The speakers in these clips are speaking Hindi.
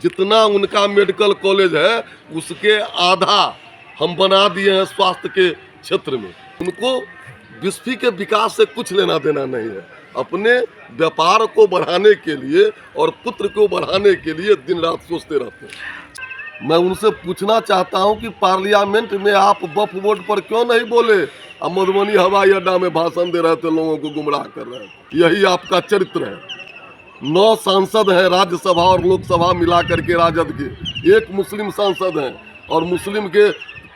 जितना उनका मेडिकल कॉलेज है उसके आधा हम बना दिए हैं स्वास्थ्य के क्षेत्र में। उनको बिस्फी के विकास से कुछ लेना देना नहीं है। अपने व्यापार को बढ़ाने के लिए और पुत्र को बढ़ाने के लिए दिन रात सोचते रहते हैं। मैं उनसे पूछना चाहता हूं कि पार्लियामेंट में आप वक्फ बोर्ड पर क्यों नहीं बोले? अब मधुबनी हवाई अड्डा में भाषण दे रहे थे, लोगों को गुमराह कर रहे थे। यही आपका चरित्र है। 9 सांसद हैं राज्यसभा और लोकसभा मिला करके राजद के, 1 मुस्लिम सांसद हैं और मुस्लिम के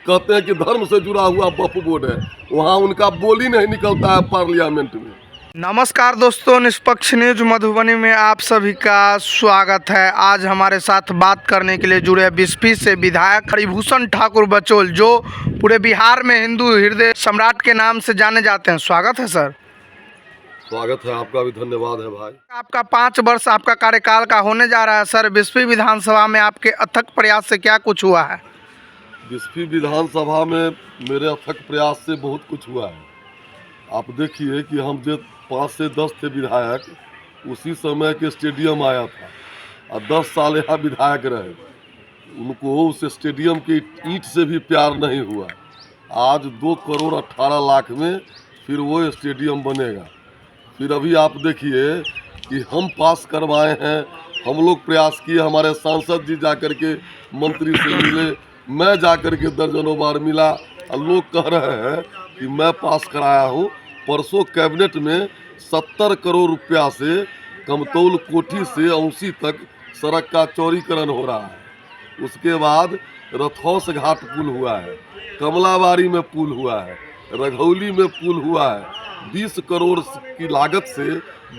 कहते हैं कि धर्म से जुड़ा हुआ वक्फ बोर्ड है, वहाँ उनका बोली नहीं निकलता है पार्लियामेंट में। नमस्कार दोस्तों, निष्पक्ष न्यूज मधुबनी में आप सभी का स्वागत है। आज हमारे साथ बात करने के लिए जुड़े बिस्फी से विधायक हरिभूषण ठाकुर बचौल, जो पूरे बिहार में हिंदू हृदय सम्राट के नाम से जाने जाते हैं। स्वागत है सर। स्वागत है, आपका भी धन्यवाद है भाई। आपका 5 वर्ष आपका कार्यकाल का होने जा रहा है सर। बिस्फी विधानसभा में आपके अथक प्रयास से क्या कुछ हुआ है? बिस्फी विधानसभा में मेरे अथक प्रयास से बहुत कुछ हुआ है। आप देखिए कि हम जो 5 से 10 थे विधायक, उसी समय के स्टेडियम आया था और 10 साल यहाँ विधायक रहे। उनको उस स्टेडियम की ईंट से भी प्यार नहीं हुआ। आज 2 करोड़ 18 लाख में फिर वो स्टेडियम बनेगा। फिर अभी आप देखिए कि हम पास करवाए हैं, हम लोग प्रयास किए, हमारे सांसद जी जाकर के मंत्री से मिले, मैं जाकर के दर्जनों बार मिला और लोग कह रहे हैं कि मैं पास कराया हूँ। परसों कैबिनेट में 70 करोड़ रुपया से कमतौल कोठी से औंसी तक सड़क का चौड़ीकरण हो रहा है। उसके बाद रथौस घाट पुल हुआ है, कमलाबाड़ी में पुल हुआ है, रघौली में पुल हुआ है। 20 करोड़ की लागत से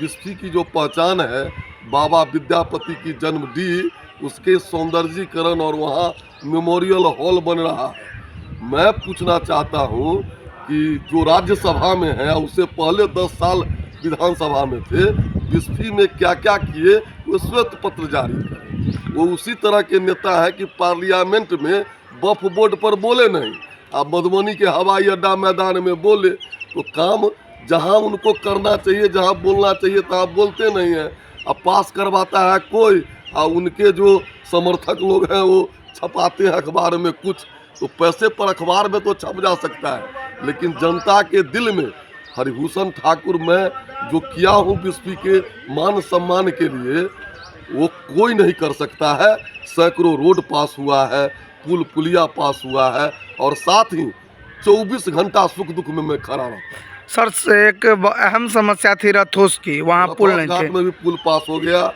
बिस्फी की जो पहचान है बाबा विद्यापति की जन्मडीह, उसके सौंदर्यीकरण और वहाँ मेमोरियल हॉल बन रहा है। मैं पूछना चाहता हूँ कि जो राज्यसभा में है उससे पहले 10 साल विधानसभा में थे, बिस्फी में क्या क्या किए वो श्वेत पत्र जारी करें। वो उसी तरह के नेता है कि पार्लियामेंट में वक्फ बोर्ड पर बोले नहीं, आप मधुबनी के हवाई अड्डा मैदान में बोले। तो काम जहाँ उनको करना चाहिए, जहाँ बोलना चाहिए तहाँ बोलते नहीं हैं। अब पास करवाता है कोई, और उनके जो समर्थक लोग हैं वो छपाते हैं अखबार में कुछ। तो पैसे पर अखबार में तो छप जा सकता है, लेकिन जनता के दिल में हरिभूषण ठाकुर मैं जो किया हूँ बिस्फी के मान सम्मान के लिए, वो कोई नहीं कर सकता है। सैकड़ों रोड पास हुआ है, पुल पुलिया पास हुआ है, और साथ ही 24 घंटा सुख दुख में मैं खड़ा रहता हूँ। सर, एक अहम समस्या थी रथोस की, वहाँ पुल नहीं थे। में भी पुल पास हो गया,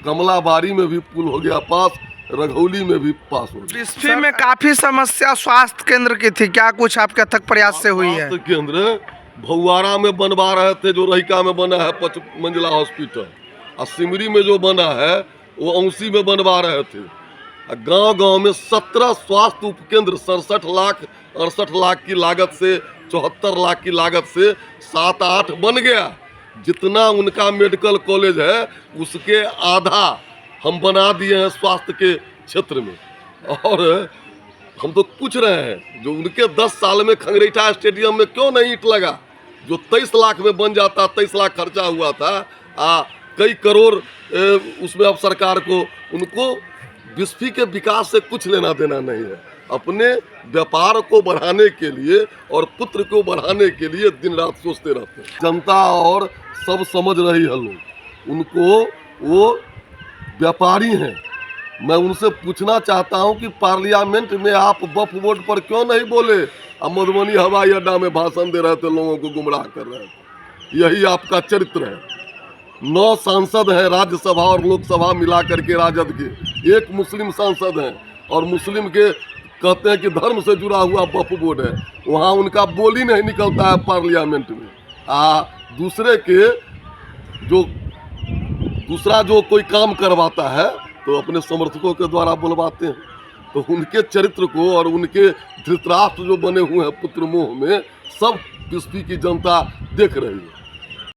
कमलाबाड़ी में भी पुल हो गया पास, रघौली में भी पास हो गया। बिस्फी में काफी समस्या स्वास्थ्य केंद्र की थी, क्या कुछ आपके अथक प्रयास से हुई है? स्वास्थ्य केंद्र भौवारा में बनवा रहे थे, जो रहिका में बना है 5 मंजिला हॉस्पिटल, और सिमरी में जो बना है वो औंसी में बनवा रहे थे। गांव-गांव में 17 स्वास्थ्य उपकेंद्र 67 लाख की लागत से, 74 लाख की लागत से 7-8 बन गया। जितना उनका मेडिकल कॉलेज है उसके आधा हम बना दिए हैं स्वास्थ्य के क्षेत्र में। और हम तो पूछ रहे हैं, जो उनके 10 साल में खंगरेठा स्टेडियम में क्यों नहीं ईंट लगा? जो 23 लाख में बन जाता, 23 लाख खर्चा हुआ था, कई करोड़ उसमें अब सरकार को, उनको बिस्फी के विकास से कुछ लेना देना नहीं है। अपने व्यापार को बढ़ाने के लिए और पुत्र को बढ़ाने के लिए दिन रात सोचते रहते हैं। जनता और सब समझ रही है लोग उनको, वो व्यापारी हैं। मैं उनसे पूछना चाहता हूं कि पार्लियामेंट में आप वक्फ बोर्ड पर क्यों नहीं बोले? अब मधुबनी हवाई अड्डा में भाषण दे रहे थे, लोगों को गुमराह कर रहे थे। यही आपका चरित्र है। 9 सांसद हैं राज्यसभा और लोकसभा मिला करके राजद के, 1 मुस्लिम सांसद हैं और मुस्लिम के कहते हैं कि धर्म से जुड़ा हुआ वक्फ बोर्ड है, वहाँ उनका बोली नहीं निकलता है पार्लियामेंट में। दूसरा जो कोई काम करवाता है तो अपने समर्थकों के द्वारा बुलवाते हैं। तो उनके चरित्र को और उनके धृतराष्ट्र जो बने हुए हैं पुत्र मोह में, सब बिस्फी की जनता देख रही है।